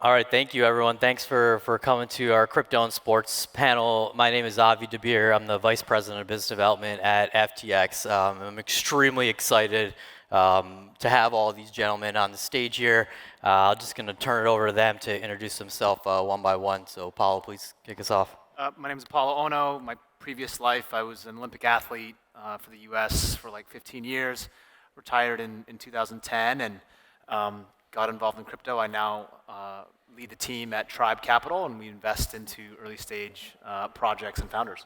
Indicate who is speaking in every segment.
Speaker 1: All right, thank you, everyone. Thanks for coming to our Crypto and Sports panel. My name is Dabir. I'm the Vice President of Business Development at FTX. I'm extremely excited to have all these gentlemen on the stage here. I'm just going to turn it over to them to introduce themselves one by one. So, Apolo, please kick us off.
Speaker 2: My name is Apolo Ohno. My previous life, I was an Olympic athlete for the U.S. for like 15 years. Retired in 2010 and got involved in crypto. I now lead the team at Tribe Capital, and we invest into early stage projects and founders.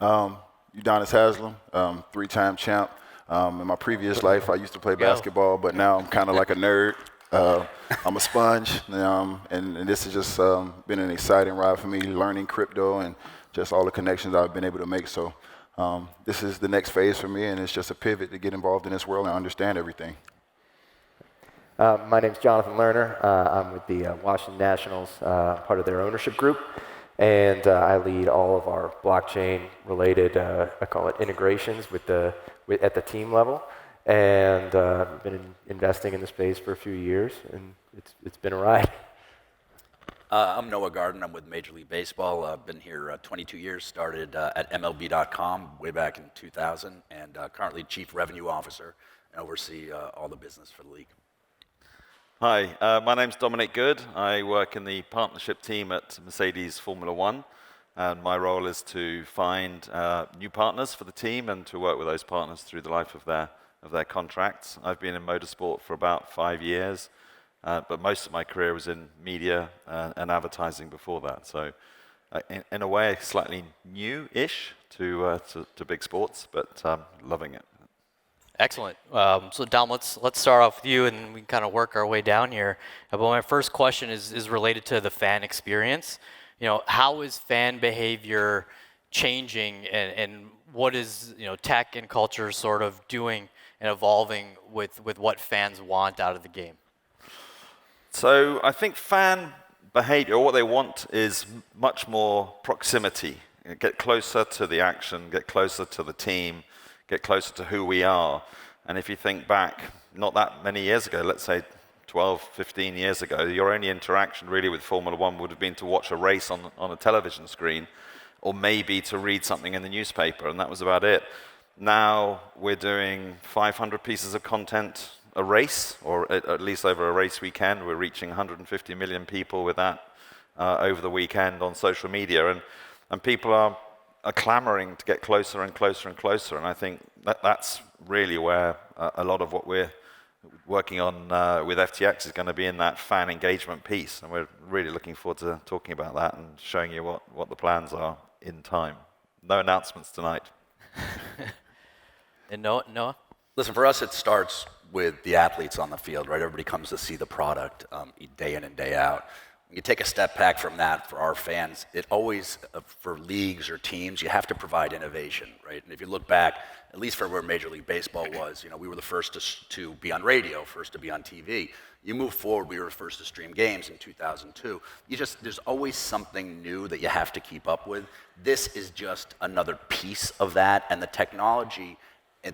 Speaker 3: Udonis Haslem, three-time champ. In my previous life, I used to play basketball, but now I'm kind of like a nerd. I'm a sponge, and this has just been an exciting ride for me, learning crypto and just all the connections I've been able to make. So this is the next phase for me, and it's just a pivot to get involved in this world and understand everything.
Speaker 4: My name's Jonathan Lerner. I'm with the Washington Nationals, part of their ownership group, and I lead all of our blockchain-related, I call it integrations at the team level. And I've been investing in the space for a few years, and it's been a ride.
Speaker 5: I'm Noah Garden. I'm with Major League Baseball. I've been here 22 years, started at MLB.com way back in 2000, and currently Chief Revenue Officer and oversee all the business for the league.
Speaker 6: Hi, my name's Dominic. I work in the partnership team at Mercedes Formula One, and my role is to find new partners for the team and to work with those partners through the life of their contracts. I've been in motorsport for about 5 years, but most of my career was in media and advertising before that. So in a way, slightly new-ish to big sports, but loving it.
Speaker 1: Excellent. So Dom, let's start off with you, and we can kind of work our way down here. But my first question is related to the fan experience. How is fan behavior changing, and what is tech and culture sort of doing and evolving with what fans want out of the game?
Speaker 6: So I think fan behavior, or what they want, is much more proximity. Get closer to the action, get closer to the team, get closer to who we are. And if you think back, not that many years ago, let's say 12, 15 years ago, your only interaction really with Formula One would have been to watch a race on a television screen, or maybe to read something in the newspaper, and that was about it. Now we're doing 500 pieces of content a race, or at least over a race weekend. We're reaching 150 million people with that over the weekend on social media, and people are clamoring to get closer and closer and closer. And I think that's really where a lot of what we're working on with FTX is going to be in that fan engagement piece. And we're really looking forward to talking about that and showing you what the plans are in time. No announcements tonight.
Speaker 1: And Noah?
Speaker 5: Listen, for us, it starts with the athletes on the field, right? Everybody comes to see the product day in and day out. You take a step back from that for our fans, it always, for leagues or teams, you have to provide innovation, right? And if you look back, at least for where Major League Baseball was, we were the first to be on radio, first to be on TV. You move forward, we were the first to stream games in 2002. There's always something new that you have to keep up with. This is just another piece of that, and the technology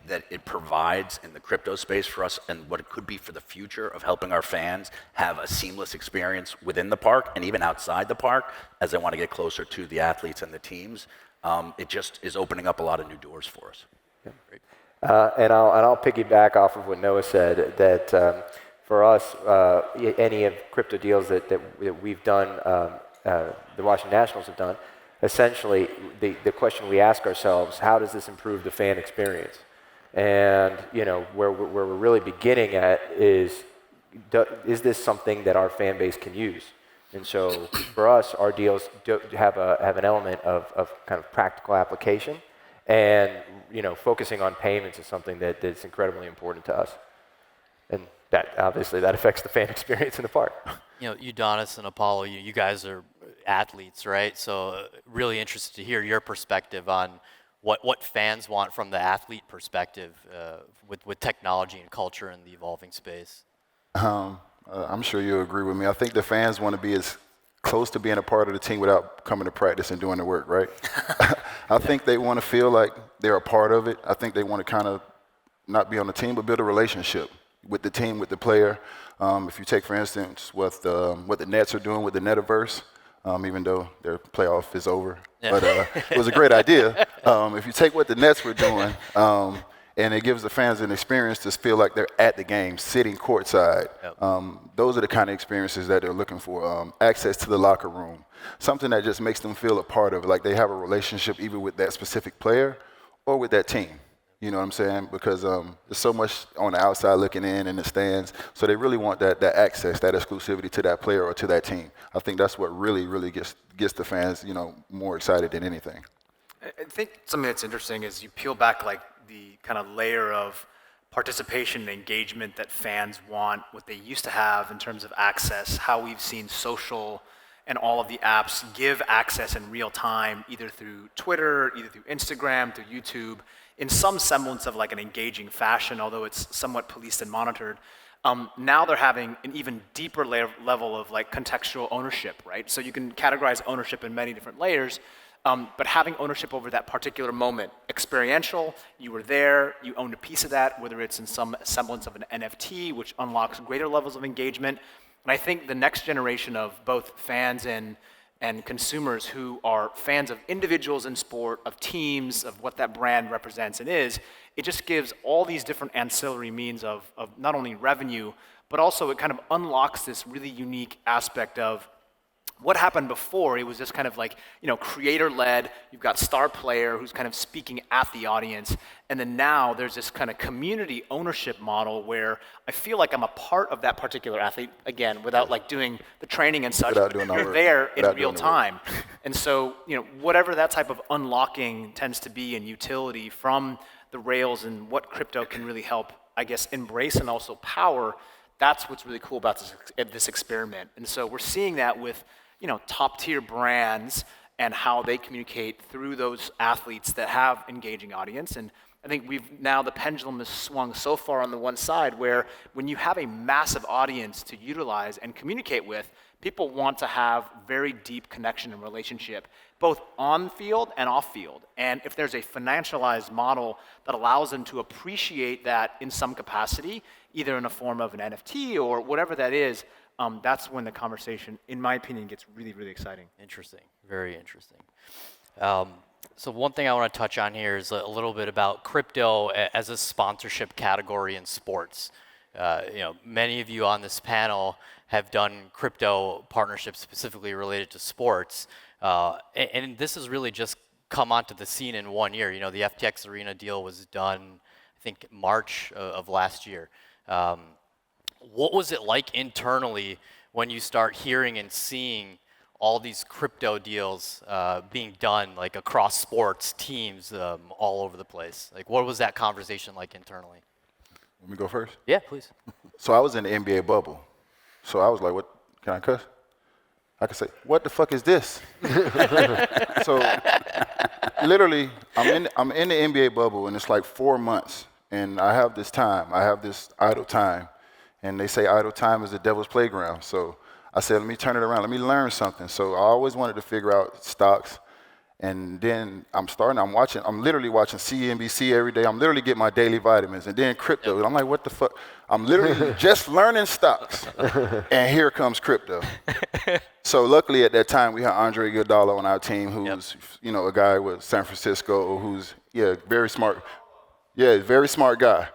Speaker 5: that it provides in the crypto space for us, and what it could be for the future of helping our fans have a seamless experience within the park and even outside the park as they want to get closer to the athletes and the teams. It just is opening up a lot of new doors for us.
Speaker 4: Yeah. Great. And I'll piggyback off of what Noah said, that for us, any of crypto deals that we've done, the Washington Nationals have done, essentially the question we ask ourselves, how does this improve the fan experience? And where we're really beginning at is this something that our fan base can use? And so for us, our deals have an element of kind of practical application, and focusing on payments is something that's incredibly important to us. And that obviously that affects the fan experience in the park.
Speaker 1: Udonis and Apolo, you guys are athletes, right? So really interested to hear your perspective on what fans want from the athlete perspective with technology and culture in the evolving space.
Speaker 3: I'm sure you'll agree with me. I think the fans want to be as close to being a part of the team without coming to practice and doing the work, right? I think they want to feel like they're a part of it. I think they want to kind of not be on the team, but build a relationship. with the team, with the player. If you take, for instance, what the Nets are doing with the Netaverse, even though their playoff is over, but it was a great idea. If you take what the Nets were doing, and it gives the fans an experience to feel like they're at the game, sitting courtside. Those are the kind of experiences that they're looking for. Access to the locker room, something that just makes them feel a part of it, like they have a relationship either with that specific player or with that team. You know what I'm saying? Because there's so much on the outside looking in the stands, so they really want that access, that exclusivity to that player or to that team. I think that's what really gets the fans, more excited than anything.
Speaker 2: I think something that's interesting is you peel back like the kind of layer of participation and engagement that fans want, what they used to have in terms of access, how we've seen social and all of the apps give access in real time, either through Twitter, either through Instagram, through YouTube, in some semblance of like an engaging fashion, although it's somewhat policed and monitored. Now they're having an even deeper level of like contextual ownership, right? So you can categorize ownership in many different layers, but having ownership over that particular moment, experiential, you were there, you owned a piece of that, whether it's in some semblance of an NFT, which unlocks greater levels of engagement. And I think the next generation of both fans and consumers who are fans of individuals in sport, of teams, of what that brand represents and is, it just gives all these different ancillary means of not only revenue, but also it kind of unlocks this really unique aspect of what happened before. It was just kind of like, creator-led, you've got star player who's kind of speaking at the audience, and then now there's this kind of community ownership model where I feel like I'm a part of that particular athlete, again, without like doing the training and such, but you're there in real time. And so, whatever that type of unlocking tends to be in utility from the rails and what crypto can really help, I guess, embrace and also power, that's what's really cool about this experiment. And so we're seeing that with top tier brands and how they communicate through those athletes that have engaging audience. And I think the pendulum has swung so far on the one side where when you have a massive audience to utilize and communicate with, people want to have very deep connection and relationship, both on field and off field. And if there's a financialized model that allows them to appreciate that in some capacity, either in a form of an NFT or whatever that is, that's when the conversation, in my opinion, gets really, really exciting.
Speaker 1: Interesting, very interesting. So one thing I want to touch on here is a little bit about crypto as a sponsorship category in sports. Many of you on this panel have done crypto partnerships specifically related to sports, and this has really just come onto the scene in 1 year. The FTX Arena deal was done, I think, March of last year. What was it like internally when you start hearing and seeing all these crypto deals being done like across sports, teams, all over the place? Like, what was that conversation like internally?
Speaker 3: Let me go first?
Speaker 1: Yeah, please.
Speaker 3: So I was in the NBA bubble. So I was like, what, can I cuss? I could say, what the fuck is this? So literally, I'm in the NBA bubble, and it's like 4 months, and I have this idle time. And they say idle time is the devil's playground. So I said, let me turn it around. Let me learn something. So I always wanted to figure out stocks. And then I'm literally watching CNBC every day. I'm literally getting my daily vitamins. And then crypto. And I'm like, what the fuck? I'm literally just learning stocks. And here comes crypto. So luckily at that time, we had Andre Iguodala on our team, who's, a guy with San Francisco, who's, very smart. Yeah, very smart guy.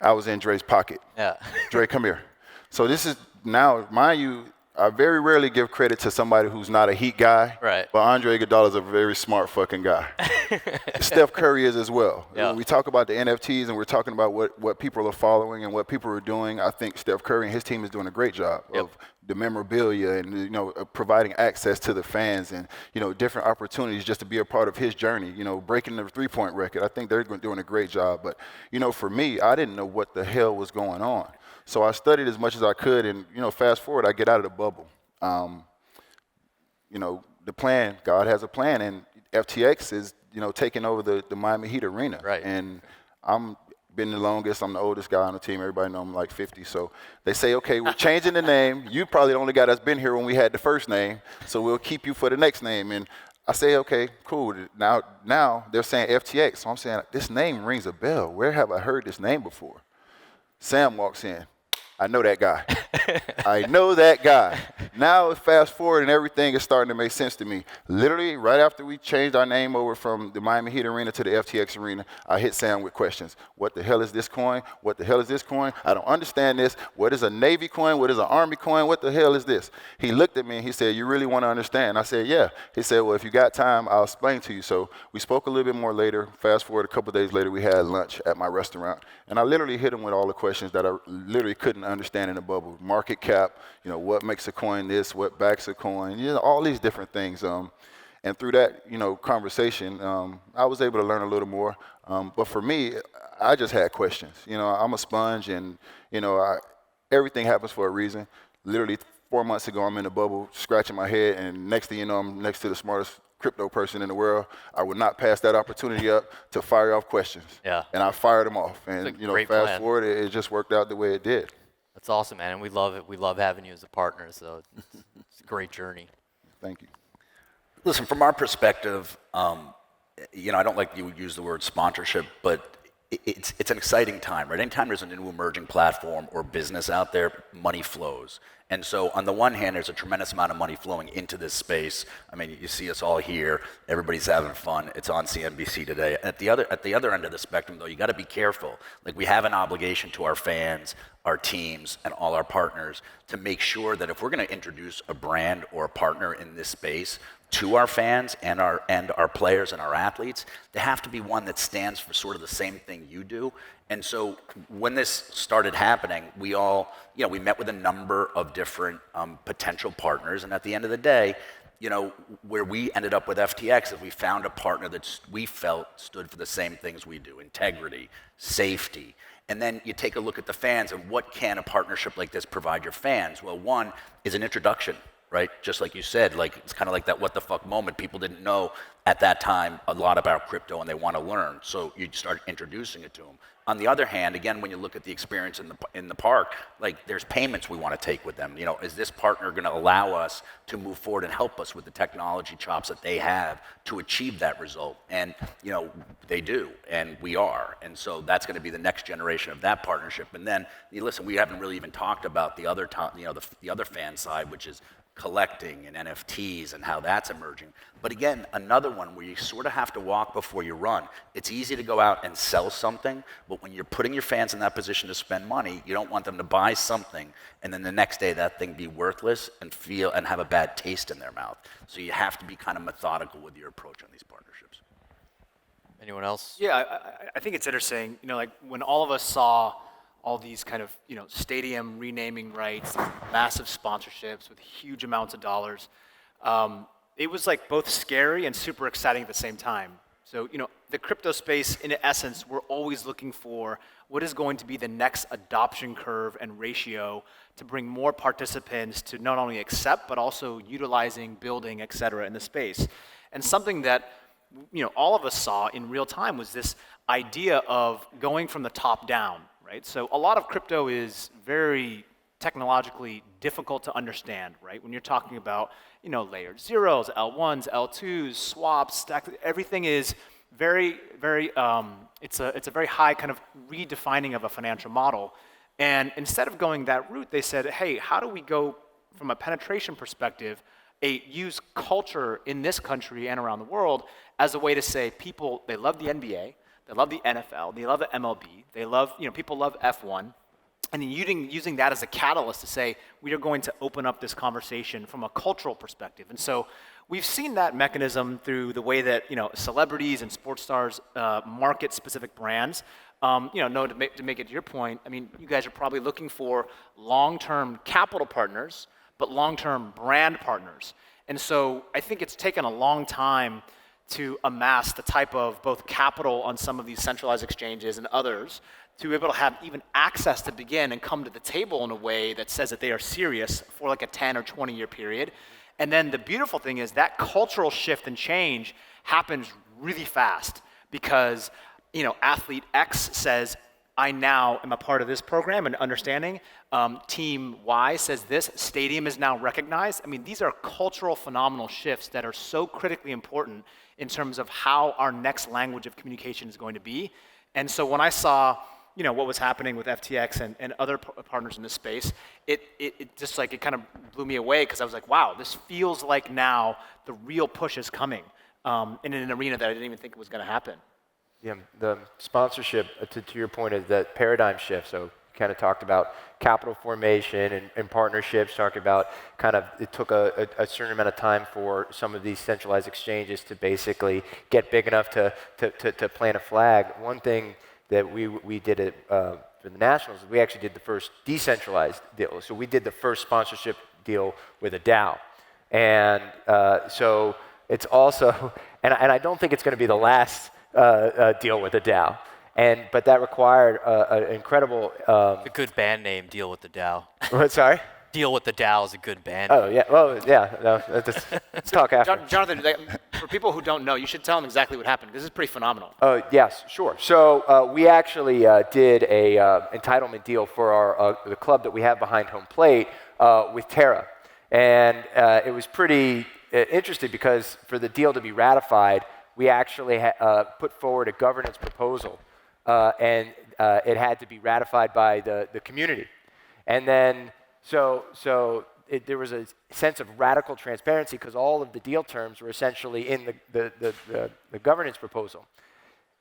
Speaker 3: I was in Dre's pocket. Yeah. Dre, come here. So this is now, mind you, I very rarely give credit to somebody who's not a Heat guy.
Speaker 1: Right.
Speaker 3: But Andre Iguodala is a very smart fucking guy. Steph Curry is as well. Yeah. When we talk about the NFTs and we're talking about what people are following and what people are doing, I think Steph Curry and his team is doing a great job of the memorabilia and providing access to the fans and different opportunities just to be a part of his journey. Breaking the 3-point record. I think they're doing a great job. But for me, I didn't know what the hell was going on. So I studied as much as I could, and fast forward, I get out of the bubble. The plan, God has a plan, and FTX is taking over the Miami Heat arena.
Speaker 1: Right.
Speaker 3: And I'm been the longest. I'm the oldest guy on the team. Everybody know I'm like 50. So they say, okay, we're changing the name. You probably the only guy that's been here when we had the first name, so we'll keep you for the next name. And I say, okay, cool. Now they're saying FTX. So I'm saying, this name rings a bell. Where have I heard this name before? Sam walks in. I know that guy. I know that guy. Now fast forward and everything is starting to make sense to me. Literally, right after we changed our name over from the Miami Heat Arena to the FTX Arena, I hit Sam with questions. What the hell is this coin? What the hell is this coin? I don't understand this. What is a Navy coin? What is an Army coin? What the hell is this? He looked at me and he said, you really want to understand? I said, yeah. He said, well, if you got time, I'll explain to you. So we spoke a little bit more later. Fast forward a couple days later, we had lunch at my restaurant. And I literally hit him with all the questions that I literally couldn't understand in the bubble. Market cap, what makes a coin this, what backs a coin, all these different things. And through that, conversation, I was able to learn a little more. But for me, I just had questions. I'm a sponge, and everything happens for a reason. Literally 4 months ago, I'm in the bubble, scratching my head, and next thing you know, I'm next to the smartest crypto person in the world. I would not pass that opportunity up to fire off questions.
Speaker 1: Yeah.
Speaker 3: And I fired them off. And
Speaker 1: great
Speaker 3: fast
Speaker 1: plan.
Speaker 3: forward, it just worked out the way it did.
Speaker 1: That's awesome, man, and we love it. We love having you as a partner, so it's a great journey.
Speaker 3: Thank you.
Speaker 5: Listen, from our perspective, I don't like you use the word sponsorship, but it's an exciting time, right? Anytime there's a new emerging platform or business out there, money flows. And so on the one hand, there's a tremendous amount of money flowing into this space. I mean, you see us all here. Everybody's having fun. It's on CNBC today. At the other end of the spectrum, though, you got to be careful. Like, we have an obligation to our fans, our teams, and all our partners to make sure that if we're going to introduce a brand or a partner in this space to our fans and our players and our athletes, they have to be one that stands for sort of the same thing you do. And so when this started happening, we all, we met with a number of different potential partners. And at the end of the day, where we ended up with FTX is we found a partner that we felt stood for the same things we do: integrity, safety. And then you take a look at the fans, and what can a partnership like this provide your fans? Well, one is an introduction, right? Just like you said, like, it's kind of like that what the fuck moment. People didn't know at that time a lot about crypto, and they want to learn. So you start introducing it to them. On the other hand, again, when you look at the experience in the park, like, there's payments we want to take with them. Is this partner going to allow us to move forward and help us with the technology chops that they have to achieve that result? And they do, and we are. And so that's going to be the next generation of that partnership. And then, listen, we haven't really even talked about the other the other fan side, which is collecting and NFTs and how that's emerging. But again, another one where you sort of have to walk before you run. It's easy to go out and sell something, but when you're putting your fans in that position to spend money, you don't want them to buy something and then the next day that thing be worthless and have a bad taste in their mouth. So you have to be kind of methodical with your approach on these partnerships.
Speaker 1: Anyone else?
Speaker 2: Yeah, I think it's interesting, like, when all of us saw all these kind of, stadium renaming rights, massive sponsorships with huge amounts of dollars. It was like both scary and super exciting at the same time. So, the crypto space, in essence, we're always looking for what is going to be the next adoption curve and ratio to bring more participants to not only accept, but also utilizing, building, et cetera, in the space. And something that, all of us saw in real time was this idea of going from the top down. Right? So a lot of crypto is very technologically difficult to understand, right? When you're talking about, layered zeros, L1s, L2s, swaps, stacks, everything is very, very, it's a very high kind of redefining of a financial model. And instead of going that route, they said, hey, how do we go from a penetration perspective, use culture in this country and around the world as a way to say people, they love the NBA, they love the NFL, they love the MLB, they love, people love F1, and then using that as a catalyst to say, we are going to open up this conversation from a cultural perspective. And so we've seen that mechanism through the way that, celebrities and sports stars market specific brands. To make it to your point, I mean, you guys are probably looking for long-term capital partners, but long-term brand partners. And so I think it's taken a long time to amass the type of both capital on some of these centralized exchanges and others to be able to have even access to begin and come to the table in a way that says that they are serious for like a 10 or 20 year period. And then the beautiful thing is that cultural shift and change happens really fast because, athlete X says, I now am a part of this program and understanding. Team Y says this, stadium is now recognized. I mean, these are cultural phenomenal shifts that are so critically important in terms of how our next language of communication is going to be. And so when I saw, what was happening with FTX and other partners in this space, it just like, it kind of blew me away because I was like, wow, this feels like now the real push is coming in an arena that I didn't even think was going to happen.
Speaker 4: Yeah, the sponsorship, to your point, is that paradigm shift. So kind of talked about capital formation and partnerships, talked about kind of it took a certain amount of time for some of these centralized exchanges to basically get big enough to plant a flag. One thing that we did it for the Nationals, we actually did the first decentralized deal. So we did the first sponsorship deal with a DAO. And so it's also, and I don't think it's going to be the last deal with a DAO. But that required an incredible.
Speaker 1: A good band name, Deal with the DAO.
Speaker 4: What? Sorry.
Speaker 1: Deal with the DAO is a good band.
Speaker 4: Oh yeah. Well, yeah. No, let's talk after.
Speaker 2: Jonathan, for people who don't know, you should tell them exactly what happened. This is pretty phenomenal.
Speaker 4: Yes, sure. So we actually did a entitlement deal for the club that we have behind home plate with Terra, and it was pretty interesting because for the deal to be ratified, we actually put forward a governance proposal. And it had to be ratified by the community. And then, there was a sense of radical transparency because all of the deal terms were essentially in the governance proposal.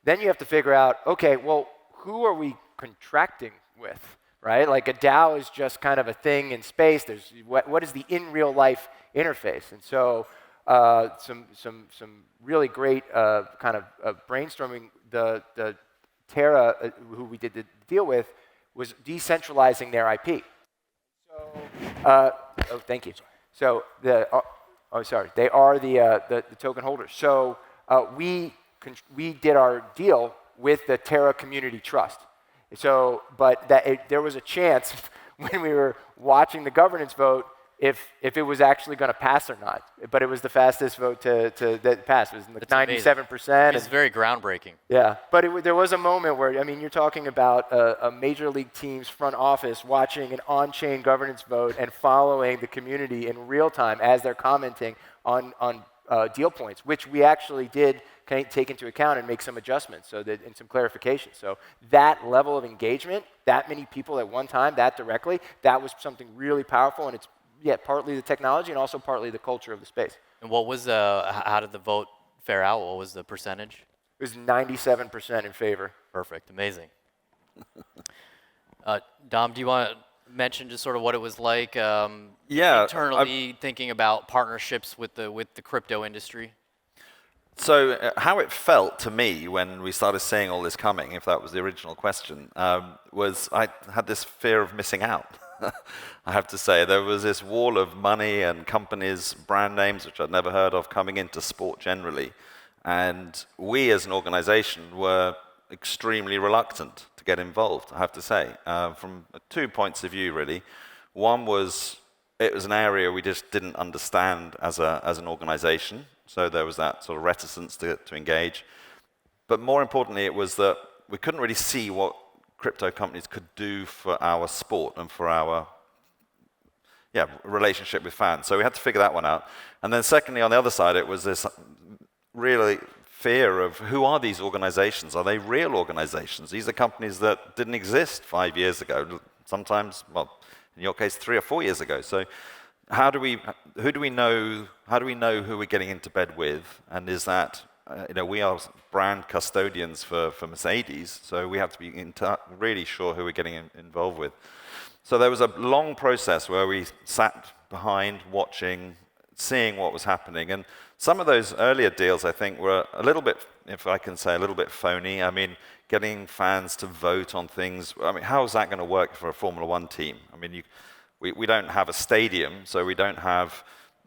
Speaker 4: Then you have to figure out, okay, well, who are we contracting with, right? Like a DAO is just kind of a thing in space. There's what is the in real life interface? And so some really great kind of brainstorming. The Terra, who we did the deal with, was decentralizing their IP. So, thank you. So they are the token holders. So we did our deal with the Terra Community Trust. So, but there was a chance when we were watching the governance vote if it was actually going to pass or not. But it was the fastest vote that passed. It was like 97%.
Speaker 1: It's very groundbreaking.
Speaker 4: Yeah, but there was a moment where, I mean, you're talking about a major league team's front office watching an on-chain governance vote and following the community in real time as they're commenting on deal points, which we actually did take into account and make some adjustments and some clarification. So that level of engagement, that many people at one time, that directly, that was something really powerful, and it's partly the technology and also partly the culture of the space.
Speaker 1: And what was how did the vote fare out? What was the percentage?
Speaker 4: It was 97% in favor.
Speaker 1: Perfect, amazing. Dom, do you want to mention just sort of what it was like internally thinking about partnerships with the crypto industry?
Speaker 6: So how it felt to me when we started seeing all this coming, if that was the original question, was I had this fear of missing out. I have to say, there was this wall of money and companies, brand names, which I'd never heard of, coming into sport generally. And we as an organization were extremely reluctant to get involved, I have to say, from 2 points of view, really. One was, it was an area we just didn't understand as an organization, so there was that sort of reticence to engage. But more importantly, it was that we couldn't really see what crypto companies could do for our sport and for our relationship with fans. So we had to figure that one out. And then secondly, on the other side, it was this really fear of who are these organizations? Are they real organizations? These are companies that didn't exist 5 years ago, sometimes, well, in your case, 3 or 4 years ago. So how do we know who we're getting into bed with? And is that we are brand custodians for Mercedes, so we have to be really sure who we're getting involved with. So there was a long process where we sat behind, watching, seeing what was happening. And some of those earlier deals, I think, were a little bit, if I can say, a little bit phony. I mean, getting fans to vote on things. I mean, how is that going to work for a Formula One team? I mean, we don't have a stadium, so we don't have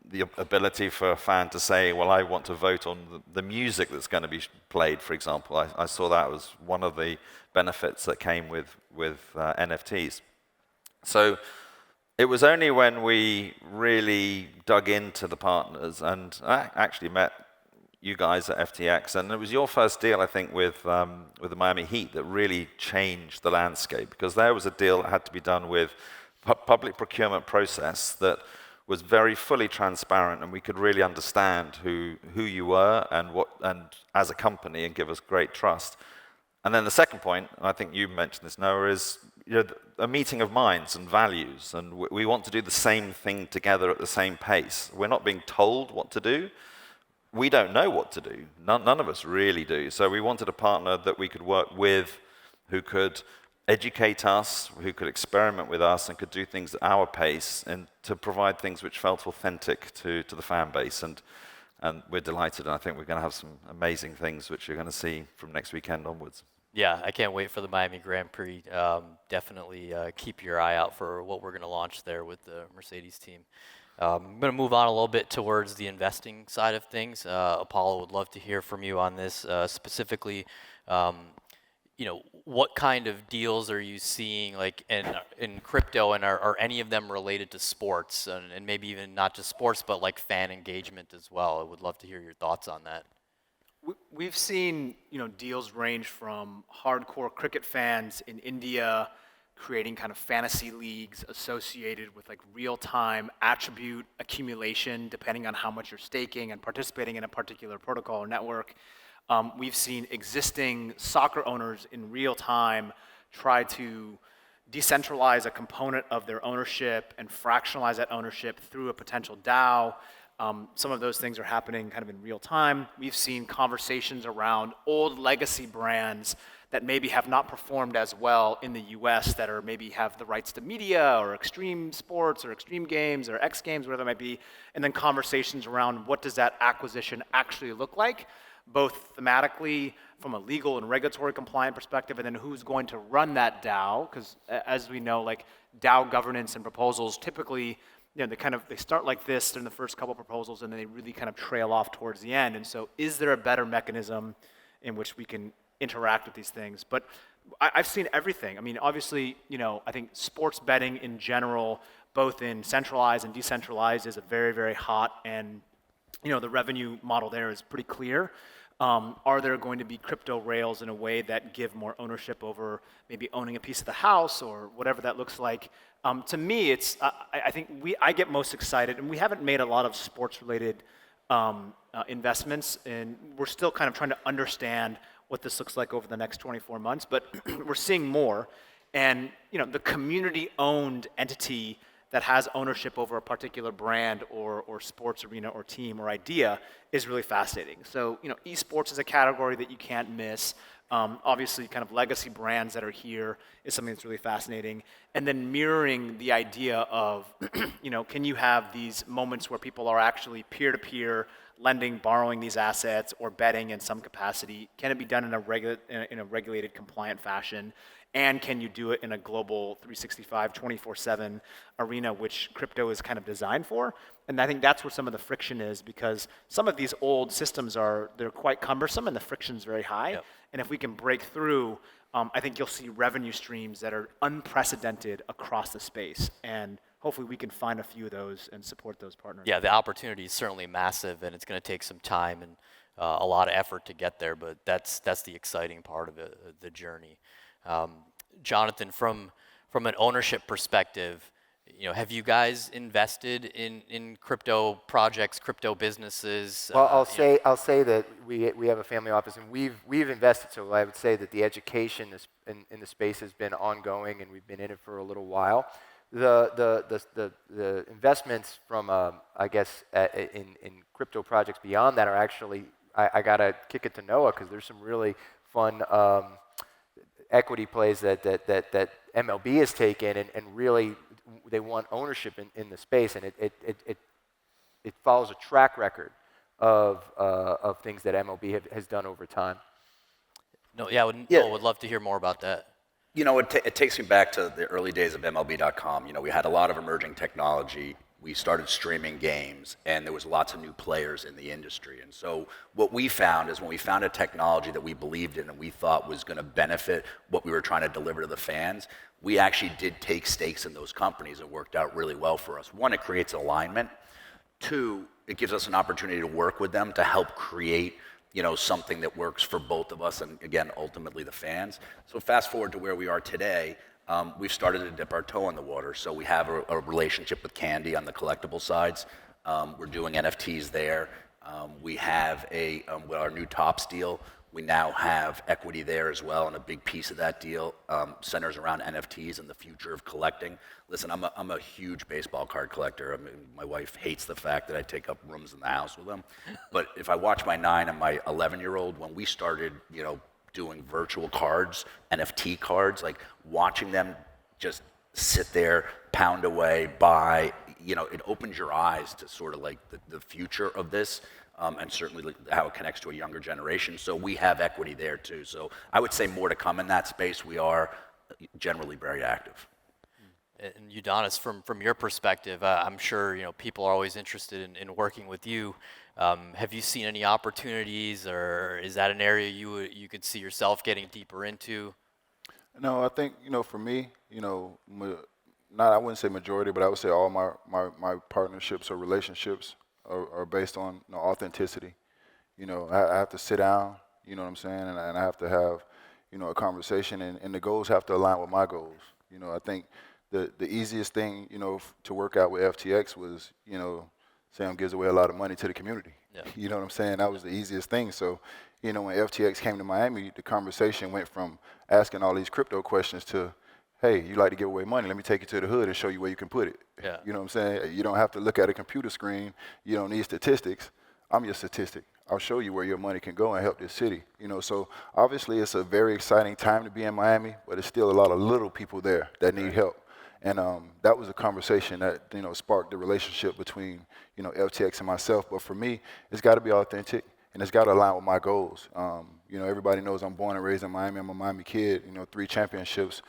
Speaker 6: the ability for a fan to say, well, I want to vote on the music that's going to be played, for example. I saw that was one of the benefits that came with NFTs. So it was only when we really dug into the partners, and I actually met you guys at FTX, and it was your first deal, I think, with the Miami Heat that really changed the landscape, because there was a deal that had to be done with a public procurement process that was very fully transparent, and we could really understand who you were and as a company, and give us great trust. And then the second point, and I think you mentioned this, Noah, is a meeting of minds and values, and we want to do the same thing together at the same pace. We're not being told what to do. We don't know what to do. None of us really do. So we wanted a partner that we could work with, who could educate us, who could experiment with us, and could do things at our pace, and to provide things which felt authentic to the fan base. And we're delighted, and I think we're going to have some amazing things which you're going to see from next weekend onwards.
Speaker 1: Yeah, I can't wait for the Miami Grand Prix. Definitely keep your eye out for what we're going to launch there with the Mercedes team. I'm going to move on a little bit towards the investing side of things. Apolo, would love to hear from you on this. Specifically, what kind of deals are you seeing like in crypto, and are any of them related to sports, and maybe even not just sports, but like fan engagement as well? I would love to hear your thoughts on that.
Speaker 2: We've seen deals range from hardcore cricket fans in India creating kind of fantasy leagues associated with like real-time attribute accumulation depending on how much you're staking and participating in a particular protocol or network. We've seen existing soccer owners in real time try to decentralize a component of their ownership and fractionalize that ownership through a potential DAO. Some of those things are happening kind of in real time. We've seen conversations around old legacy brands that maybe have not performed as well in the US that are maybe have the rights to media or extreme sports or extreme games or X games, whatever that might be, and then conversations around what does that acquisition actually look like, both thematically from a legal and regulatory compliant perspective, and then who's going to run that DAO, because as we know, like DAO governance and proposals typically they start like this in the first couple proposals, and then they really kind of trail off towards the end. And so is there a better mechanism in which we can interact with these things? But I've seen everything. I mean, obviously, I think sports betting in general, both in centralized and decentralized, is a very, very hot, and the revenue model there is pretty clear. Are there going to be crypto rails in a way that give more ownership over maybe owning a piece of the house or whatever that looks like? To me, I think I get most excited, and we haven't made a lot of sports-related investments, and we're still kind of trying to understand what this looks like over the next 24 months, but we're seeing more. And the community-owned entity that has ownership over a particular brand or sports arena or team or idea is really fascinating. So, esports is a category that you can't miss. Obviously, kind of legacy brands that are here is something that's really fascinating. And then mirroring the idea of, can you have these moments where people are actually peer-to-peer lending, borrowing these assets, or betting in some capacity? Can it be done in a regulated, compliant fashion? And can you do it in a global 365, 24/7 arena, which crypto is kind of designed for? And I think that's where some of the friction is, because some of these old systems they're quite cumbersome and the friction's very high. Yep. And if we can break through, I think you'll see revenue streams that are unprecedented across the space. And hopefully we can find a few of those and support those partners.
Speaker 1: Yeah, the opportunity is certainly massive, and it's going to take some time and a lot of effort to get there, but that's the exciting part of it, the journey. Jonathan, from an ownership perspective, have you guys invested in crypto projects, crypto businesses?
Speaker 4: Well, I'll say that we have a family office, and we've invested. So I would say that the education in the space has been ongoing, and we've been in it for a little while. The investments from I guess in crypto projects beyond that are actually I gotta kick it to Noah, because there's some really fun equity plays that MLB has taken, and really they want ownership in the space, and it follows a track record of things that MLB has done over time.
Speaker 1: No, would love to hear more about that.
Speaker 5: It takes me back to the early days of MLB.com. We had a lot of emerging technology. We started streaming games, and there was lots of new players in the industry. And so what we found is when we found a technology that we believed in and we thought was going to benefit what we were trying to deliver to the fans, we actually did take stakes in those companies. It worked out really well for us. One, it creates alignment. Two, it gives us an opportunity to work with them to help create something that works for both of us and, again, ultimately the fans. So fast forward to where we are today. We've started to dip our toe in the water. So we have a relationship with Candy on the collectible sides. We're doing NFTs there. We have our new Tops deal We now have equity there as well, and a big piece of that deal centers around NFTs and the future of collecting. Listen, I'm a huge baseball card collector. I mean, my wife hates the fact that I take up rooms in the house with them. But if I watch my 9 and my 11-year-old, when we started, doing virtual cards, NFT cards, like watching them just sit there, pound away, buy, it opens your eyes to sort of like the future of this. And certainly how it connects to a younger generation. So we have equity there too. So I would say more to come in that space. We are generally very active.
Speaker 1: And Udonis, from your perspective, I'm sure people are always interested in working with you. Have you seen any opportunities, or is that an area you could see yourself getting deeper into?
Speaker 3: No, I think for me, I wouldn't say majority, but I would say all my partnerships or relationships are based on authenticity. I have to sit down, you know what I'm saying, and I have to have, a conversation, and the goals have to align with my goals. I think the easiest thing, to work out with FTX was, Sam gives away a lot of money to the community.
Speaker 1: Yeah.
Speaker 3: You know what I'm saying? That was the easiest thing. So, when FTX came to Miami, the conversation went from asking all these crypto questions to, hey, you like to give away money, let me take you to the hood and show you where you can put it.
Speaker 1: Yeah.
Speaker 3: You know what I'm saying? You don't have to look at a computer screen. You don't need statistics. I'm your statistic. I'll show you where your money can go and help this city. So obviously it's a very exciting time to be in Miami, but there's still a lot of little people there that need help. And that was a conversation that, sparked the relationship between, FTX and myself. But for me, it's got to be authentic, and it's got to align with my goals. Everybody knows I'm born and raised in Miami. I'm a Miami kid. 3 championships.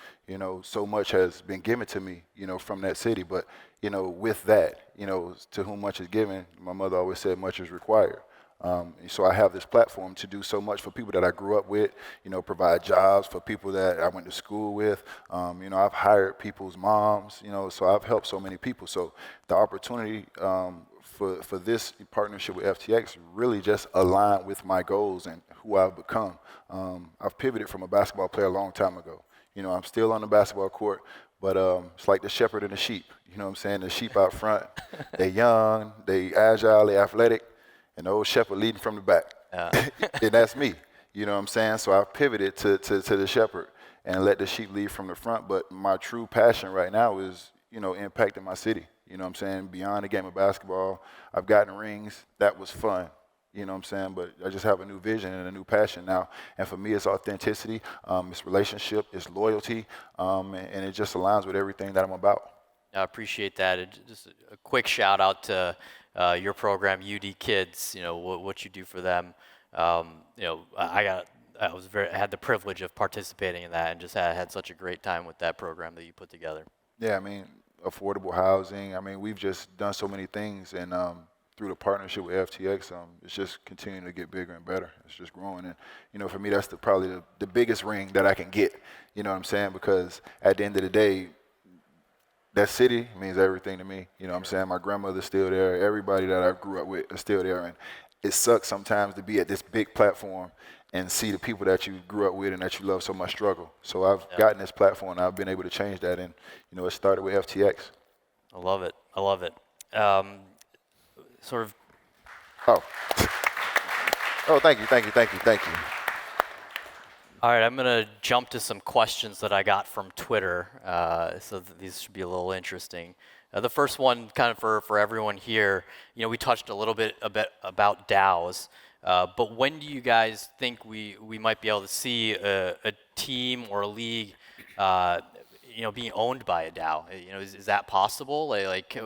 Speaker 3: So much has been given to me, from that city. But, with that, to whom much is given, my mother always said much is required. So I have this platform to do so much for people that I grew up with, provide jobs for people that I went to school with. I've hired people's moms, so I've helped so many people. So the opportunity for this partnership with FTX really just aligned with my goals and who I've become. I've pivoted from a basketball player a long time ago. I'm still on the basketball court, but it's like the shepherd and the sheep. You know what I'm saying? The sheep out front, they're young, they agile, they athletic, and the old shepherd leading from the back. And that's me. You know what I'm saying? So I've pivoted to the shepherd and let the sheep lead from the front. But my true passion right now is, impacting my city. You know what I'm saying? Beyond the game of basketball, I've gotten rings. That was fun. You know what I'm saying? But I just have a new vision and a new passion now. And for me, it's authenticity, it's relationship, it's loyalty, and it just aligns with everything that I'm about.
Speaker 1: I appreciate that. Just a quick shout out to your program, UD Kids. What you do for them. I had the privilege of participating in that, and just had such a great time with that program that you put together.
Speaker 3: Yeah, affordable housing. We've just done so many things, and through the partnership with FTX, it's just continuing to get bigger and better. It's just growing, and for me, that's probably the biggest ring that I can get. You know what I'm saying? Because at the end of the day, that city means everything to me. You know what I'm saying? My grandmother's still there. Everybody that I grew up with is still there, and it sucks sometimes to be at this big platform and see the people that you grew up with and that you love so much struggle. So I've gotten this platform, and I've been able to change that, and it started with FTX.
Speaker 1: I love it. Sort of.
Speaker 3: Oh, thank you.
Speaker 1: All right, I'm going to jump to some questions that I got from Twitter, so these should be a little interesting. The first one, kind of for everyone here, we touched a little bit about DAOs, but when do you guys think we might be able to see a team or a league, being owned by a DAO? Is that possible? Like,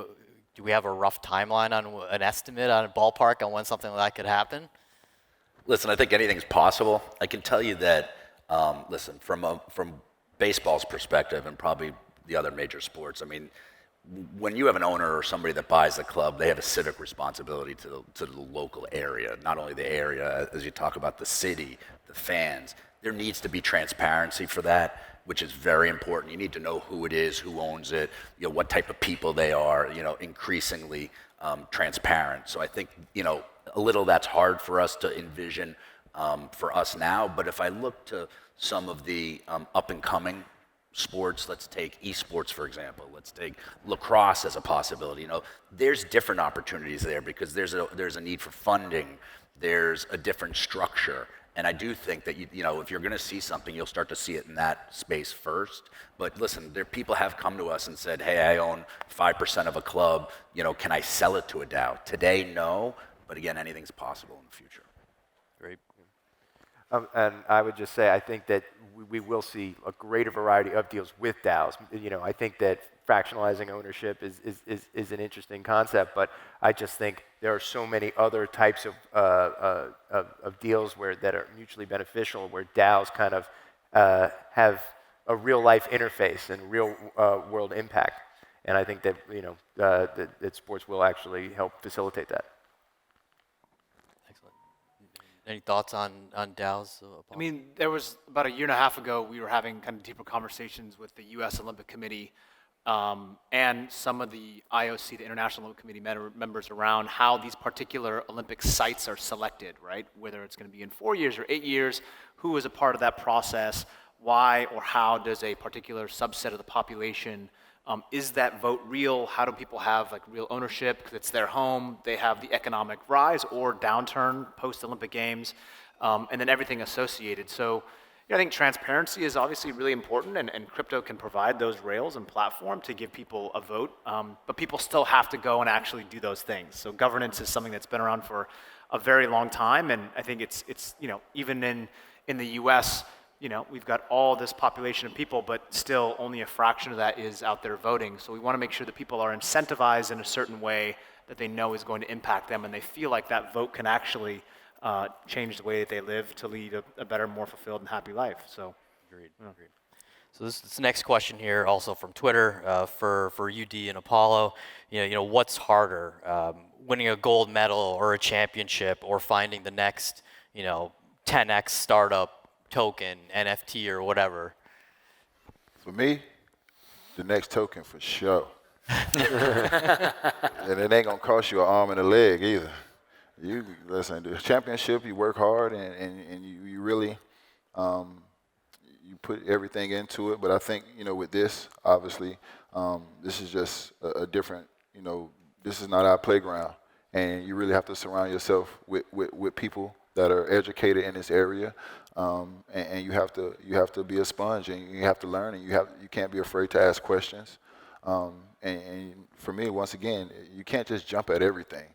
Speaker 1: do we have a rough timeline on an estimate, on a ballpark on when something like that could happen?
Speaker 5: Listen, I think anything's possible. I can tell you that, from baseball's perspective and probably the other major sports, when you have an owner or somebody that buys the club, they have a civic responsibility to the local area, not only the area, as you talk about the city, the fans. There needs to be transparency for that, which is very important. You need to know who it is, who owns it, what type of people they are, increasingly transparent. So I think, a little that's hard for us to envision for us now. But if I look to some of the up-and-coming sports, let's take esports, for example. Let's take lacrosse as a possibility. There's different opportunities there because there's a need for funding. There's a different structure. And I do think that you know, if you're going to see something, you'll start to see it in that space first. But listen, people have come to us and said, "Hey, I own 5% of a club. You know, can I sell it to a DAO?" Today, no. But again, anything's possible in the future.
Speaker 1: Great.
Speaker 4: And I would just say, I think that we will see a greater variety of deals with DAOs. You know, I think that fractionalizing ownership is an interesting concept, but I just think there are so many other types of deals that are mutually beneficial, where DAOs kind of have a real life interface and real world impact. And I think that, you know, that sports will actually help facilitate that.
Speaker 1: Excellent. Any thoughts on DAOs?
Speaker 2: I mean, there was about a year and a half ago, we were having kind of deeper conversations with the U.S. Olympic Committee and some of the IOC, the International Olympic Committee members, around how these particular Olympic sites are selected, right? Whether it's going to be in 4 years or 8 years, who is a part of that process, why or how does a particular subset of the population, is that vote real? How do people have like real ownership because it's their home? They have the economic rise or downturn post-Olympic Games, and then everything associated. So I think transparency is obviously really important, and crypto can provide those rails and platform to give people a vote, but people still have to go and actually do those things. So governance is something that's been around for a very long time, and I think it's you know, even in the U.S., you know, we've got all this population of people, but still only a fraction of that is out there voting. So we want to make sure that people are incentivized in a certain way that they know is going to impact them, and they feel like that vote can actually change the way that they live to lead a better, more fulfilled and happy life. So,
Speaker 1: Agreed. So this next question here, also from Twitter, for UD and Apolo. You know, what's harder, winning a gold medal or a championship, or finding the next, you know, 10x startup token, NFT, or whatever?
Speaker 3: For me, the next token for sure. And it ain't gonna cost you an arm and a leg either. You listen, the championship, you work hard and you really you put everything into it. But I think, you know, with this, obviously, this is just a different, you know, this is not our playground, and you really have to surround yourself with people that are educated in this area, and you have to be a sponge, and you have to learn, and you can't be afraid to ask questions. And for me, once again, you can't just jump at everything.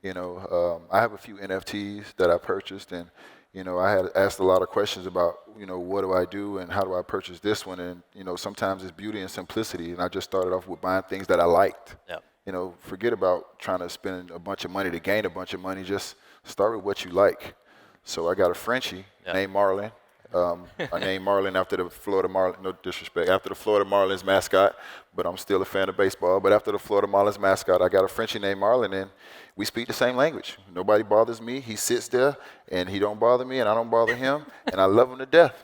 Speaker 3: You know, I have a few NFTs that I purchased, and, you know, I had asked a lot of questions about, you know, what do I do and how do I purchase this one? And, you know, sometimes it's beauty and simplicity, and I just started off with buying things that I liked. You know, forget about trying to spend a bunch of money to gain a bunch of money. Just start with what you like. So I got a Frenchie named Marlin. I named Marlin after the Florida Marlins, no disrespect, after the Florida Marlins mascot, but I'm still a fan of baseball. But after the Florida Marlins mascot, I got a Frenchie named Marlin, and we speak the same language. Nobody bothers me. He sits there, and he don't bother me, and I don't bother him, and I love him to death.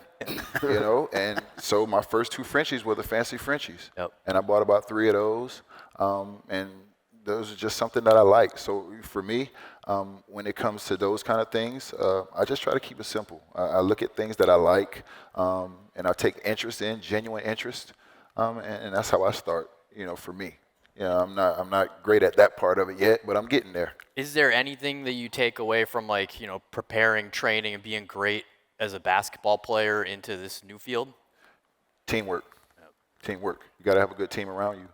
Speaker 3: You know, and so my first 2 Frenchies were the fancy Frenchies, and I bought about 3 of those, and those are just something that I like. So for me, when it comes to those kind of things, I just try to keep it simple. I look at things that I like, and I take interest in, genuine interest, and that's how I start, you know, for me. You know, I'm not great at that part of it yet, but I'm getting there. Is
Speaker 1: there anything that you take away from, like, you know, preparing, training, and being great as a basketball player into this new field?
Speaker 3: Teamwork. Teamwork. You got to have a good team around you.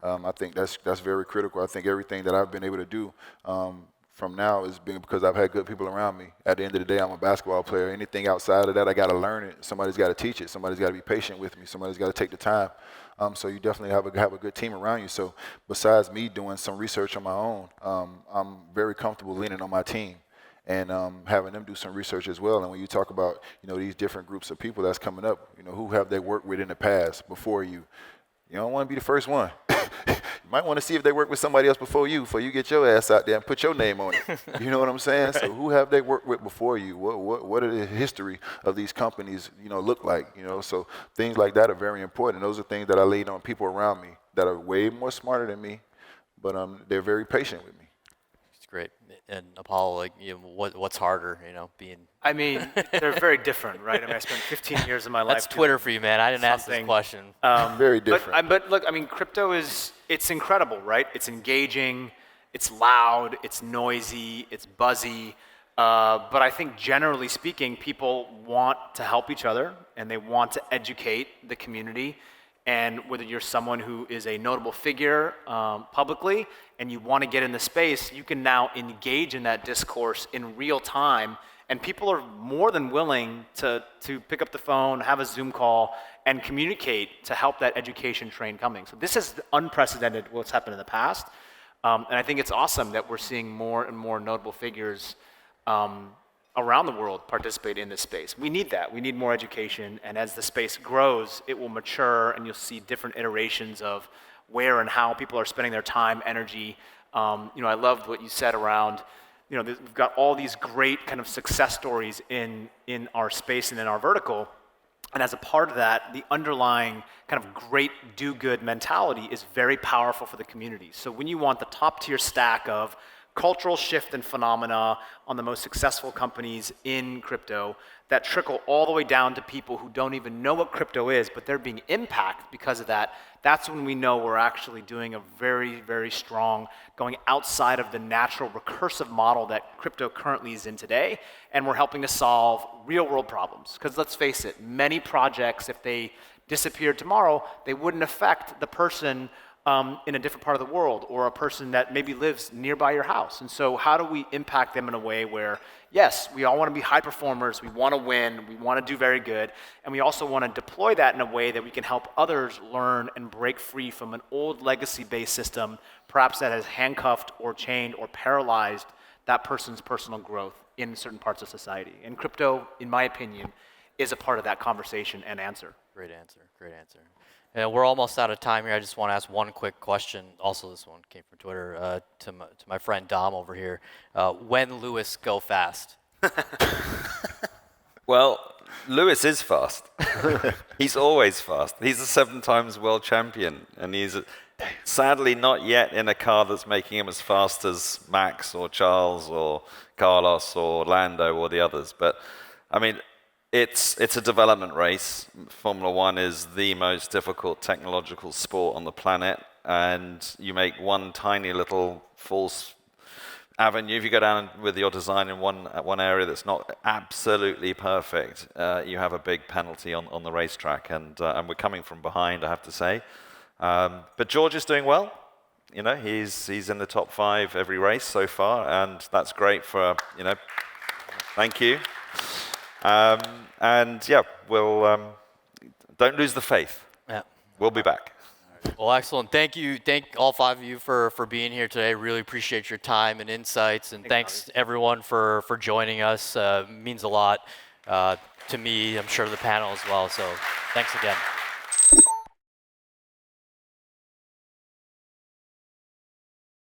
Speaker 3: I think that's very critical. I think everything that I've been able to do from now is because I've had good people around me. At the end of the day, I'm a basketball player. Anything outside of that, I got to learn it. Somebody's got to teach it. Somebody's got to be patient with me. Somebody's got to take the time. So you definitely have a good team around you. So besides me doing some research on my own, I'm very comfortable leaning on my team and having them do some research as well. And when you talk about, you know, these different groups of people that's coming up, you know, who have they worked with in the past before you? You don't want to be the first one. You might want to see if they work with somebody else before you get your ass out there and put your name on it. You know what I'm saying? So who have they worked with before you? What are the history of these companies, you know, look like? You know, so things like that are very important. Those are things that I lean on people around me that are way more smarter than me, but they're very patient with me.
Speaker 1: It's great. And Apolo, like, you know, what's harder, you know, being?
Speaker 2: I mean, they're very different, right? I mean, I spent 15 years of my life.
Speaker 1: That's Twitter for you, man. I didn't ask this question.
Speaker 3: Very different.
Speaker 2: But look, I mean, crypto it's incredible, right? It's engaging, it's loud, it's noisy, it's buzzy. But I think generally speaking, people want to help each other and they want to educate the community. And whether you're someone who is a notable figure publicly and you want to get in the space, you can now engage in that discourse in real time. And people are more than willing to pick up the phone, have a Zoom call, and communicate to help that education train coming. So this is unprecedented what's happened in the past. And I think it's awesome that we're seeing more and more notable figures around the world participate in this space. We need that. We need more education. And as the space grows, it will mature, and you'll see different iterations of where and how people are spending their time, energy. I loved what you said around, we've got all these great kind of success stories in our space and in our vertical. And as a part of that, the underlying kind of great do-good mentality is very powerful for the community. So when you want the top-tier stack of cultural shift and phenomena on the most successful companies in crypto that trickle all the way down to people who don't even know what crypto is, but they're being impacted because of that, that's when we know we're actually doing a very, very strong, going outside of the natural recursive model that crypto currently is in today, and we're helping to solve real-world problems. Because let's face it, many projects, if they disappeared tomorrow, they wouldn't affect the person in a different part of the world, or a person that maybe lives nearby your house. And so how do we impact them in a way where, yes, we all want to be high performers, we want to win, we want to do very good, and we also want to deploy that in a way that we can help others learn and break free from an old legacy-based system, perhaps that has handcuffed or chained or paralyzed that person's personal growth in certain parts of society. And crypto, in my opinion, is a part of that conversation and answer.
Speaker 1: Great answer. Great answer. And we're almost out of time here. I just want to ask one quick question. Also, this one came from Twitter to my friend Dom over here. When Lewis go fast?
Speaker 6: Well, Lewis is fast. He's always fast. He's a 7 times world champion, and he's sadly not yet in a car that's making him as fast as Max or Charles or Carlos or Lando or the others. But I mean, it's a development race. Formula One is the most difficult technological sport on the planet, and you make one tiny little false avenue. If you go down with your design in one area that's not absolutely perfect, you have a big penalty on the racetrack, and we're coming from behind, I have to say. But George is doing well. He's in the top 5 every race so far, and that's great for thank you. And yeah, we'll don't lose the faith.
Speaker 1: Yeah.
Speaker 6: We'll be back.
Speaker 1: Well, excellent. Thank you. Thank all 5 of you for being here today. Really appreciate your time and insights. And thanks everyone for joining us. It means a lot to me. I'm sure the panel as well. So thanks again.